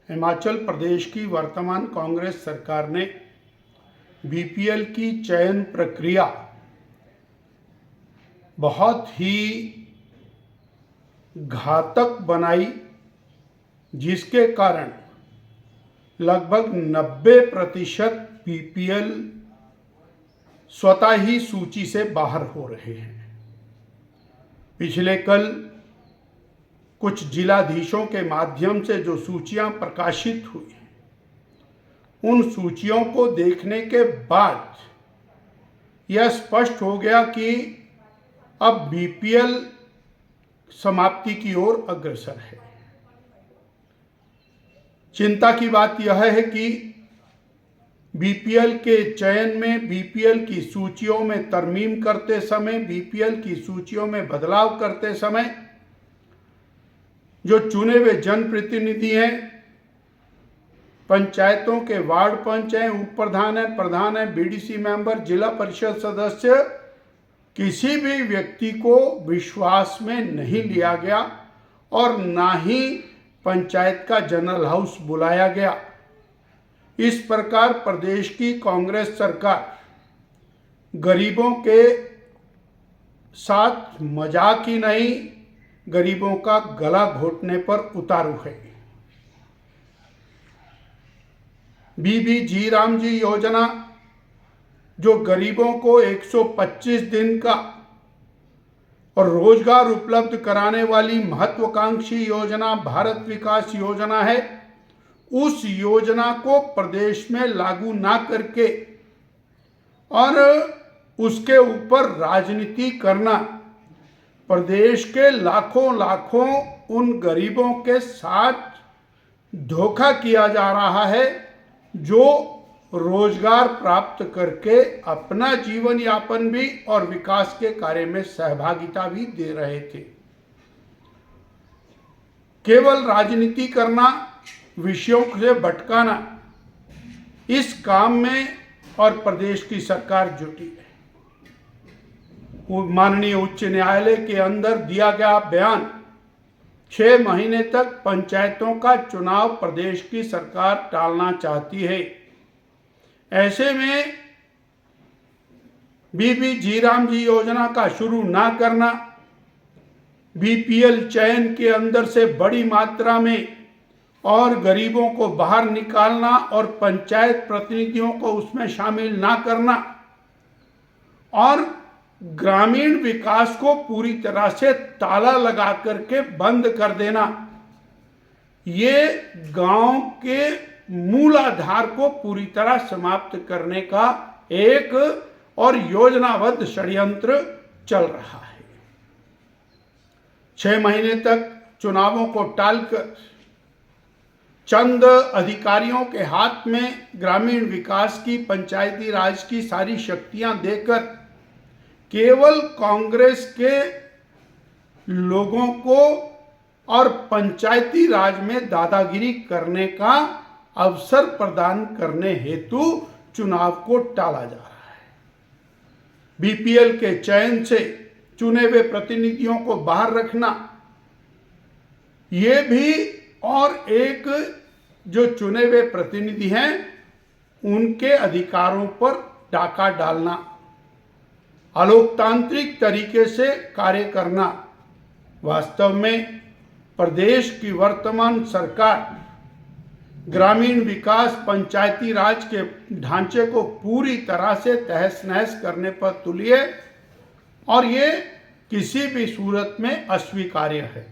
हिमाचल प्रदेश की वर्तमान कांग्रेस सरकार ने बीपीएल की चयन प्रक्रिया बहुत ही घातक बनाई, जिसके कारण लगभग 90% बीपीएल स्वतः ही सूची से बाहर हो रहे हैं। पिछले कल कुछ जिलाधीशों के माध्यम से जो सूचियां प्रकाशित हुई, उन सूचियों को देखने के बाद यह स्पष्ट हो गया कि अब बीपीएल समाप्ति की ओर अग्रसर है। चिंता की बात यह है कि बीपीएल के चयन में, बीपीएल की सूचियों में तरमीम करते समय, बीपीएल की सूचियों में बदलाव करते समय जो चुने हुए जनप्रतिनिधि हैं, पंचायतों के वार्ड पंच हैं, उप प्रधान है, बीडीसी मेंबर, जिला परिषद सदस्य, किसी भी व्यक्ति को विश्वास में नहीं लिया गया और ना ही पंचायत का जनरल हाउस बुलाया गया। इस प्रकार प्रदेश की कांग्रेस सरकार गरीबों के साथ मजाक ही नहीं, गरीबों का गला घोटने पर उतारू है। बीबी राम जी योजना, जो गरीबों को 125 दिन का और रोजगार उपलब्ध कराने वाली महत्वाकांक्षी योजना भारत विकास योजना है, उस योजना को प्रदेश में लागू ना करके और उसके ऊपर राजनीति करना, प्रदेश के लाखों उन गरीबों के साथ धोखा किया जा रहा है जो रोजगार प्राप्त करके अपना जीवन यापन भी और विकास के कार्य में सहभागिता भी दे रहे थे। केवल राजनीति करना, विषयों से भटकाना, इस काम में और प्रदेश की सरकार जुटी है। माननीय उच्च न्यायालय के अंदर दिया गया बयान, 6 महीने तक पंचायतों का चुनाव प्रदेश की सरकार टालना चाहती है। ऐसे में बीबी राम जी योजना का शुरू ना करना, बीपीएल चयन के अंदर से बड़ी मात्रा में और गरीबों को बाहर निकालना और पंचायत प्रतिनिधियों को उसमें शामिल ना करना और ग्रामीण विकास को पूरी तरह से ताला लगा करके बंद कर देना, ये गांव के मूलाधार को पूरी तरह समाप्त करने का एक और योजनाबद्ध षड्यंत्र चल रहा है। 6 महीने तक चुनावों को टालकर चंद अधिकारियों के हाथ में ग्रामीण विकास की, पंचायती राज की सारी शक्तियां देकर केवल कांग्रेस के लोगों को और पंचायती राज में दादागिरी करने का अवसर प्रदान करने हेतु चुनाव को टाला जा रहा है। बीपीएल के चयन से चुने हुए प्रतिनिधियों को बाहर रखना, ये भी और एक जो चुने हुए प्रतिनिधि हैं उनके अधिकारों पर डाका डालना, अलोकतांत्रिक तरीके से कार्य करना। वास्तव में प्रदेश की वर्तमान सरकार ग्रामीण विकास, पंचायती राज के ढांचे को पूरी तरह से तहस नहस करने पर तुली है और ये किसी भी सूरत में अस्वीकार्य है।